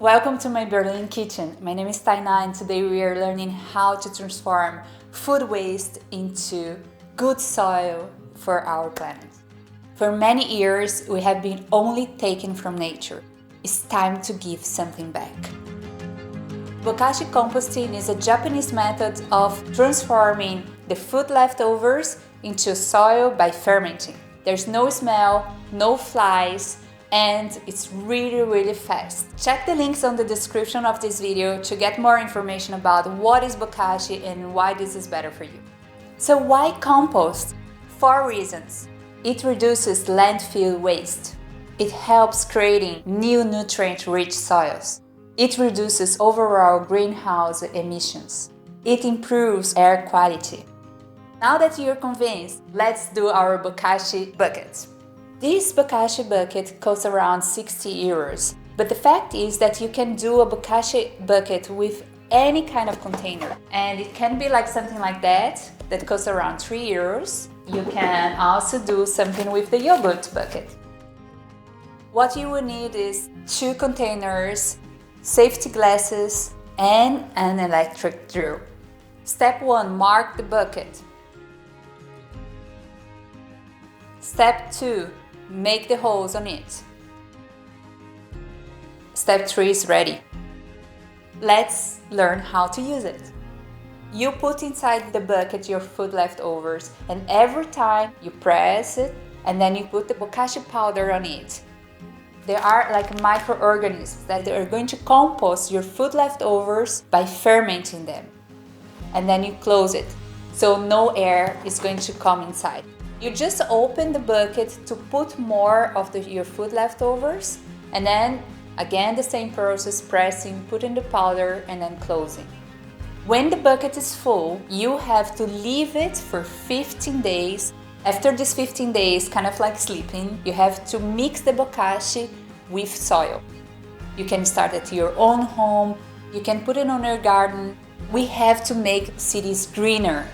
Welcome to my Berlin kitchen. My name is Taina and today we are learning how to transform food waste into good soil for our planet. For many years we have been only taken from nature. It's time to give something back. Bokashi composting is a Japanese method of transforming the food leftovers into soil by fermenting. There's no smell, no flies, and it's really fast. Check the links on the description of this video to get more information about what is Bokashi and why this is better for you. So why compost? 4 reasons. It reduces landfill waste. It helps creating new nutrient-rich soils. It reduces overall greenhouse emissions. It improves air quality. Now that you're convinced, let's do our Bokashi bucket. This Bokashi bucket costs around 60 euros, but the fact is that you can do a Bokashi bucket with any kind of container, and it can be like something like that costs around 3 euros. You can also do something with the yogurt bucket. What you will need is 2 containers, safety glasses, and an electric drill. Step 1. Mark the bucket. Step 2. Make the holes on it. Step 3 is ready. Let's learn how to use it. You put inside the bucket your food leftovers, and every time you press it and then you put the Bokashi powder on it. There are like microorganisms that are going to compost your food leftovers by fermenting them. And then you close it, so no air is going to come inside. You just open the bucket to put more of your food leftovers, and then again the same process, pressing, putting the powder, and then closing. When the bucket is full, you have to leave it for 15 days. After these 15 days, kind of like sleeping, you have to mix the Bokashi with soil. You can start at your own home, you can put it on your garden. We have to make cities greener.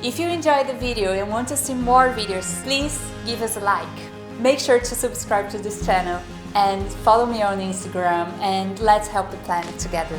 If you enjoyed the video and want to see more videos, please give us a like. Make sure to subscribe to this channel and follow me on Instagram, and let's help the planet together.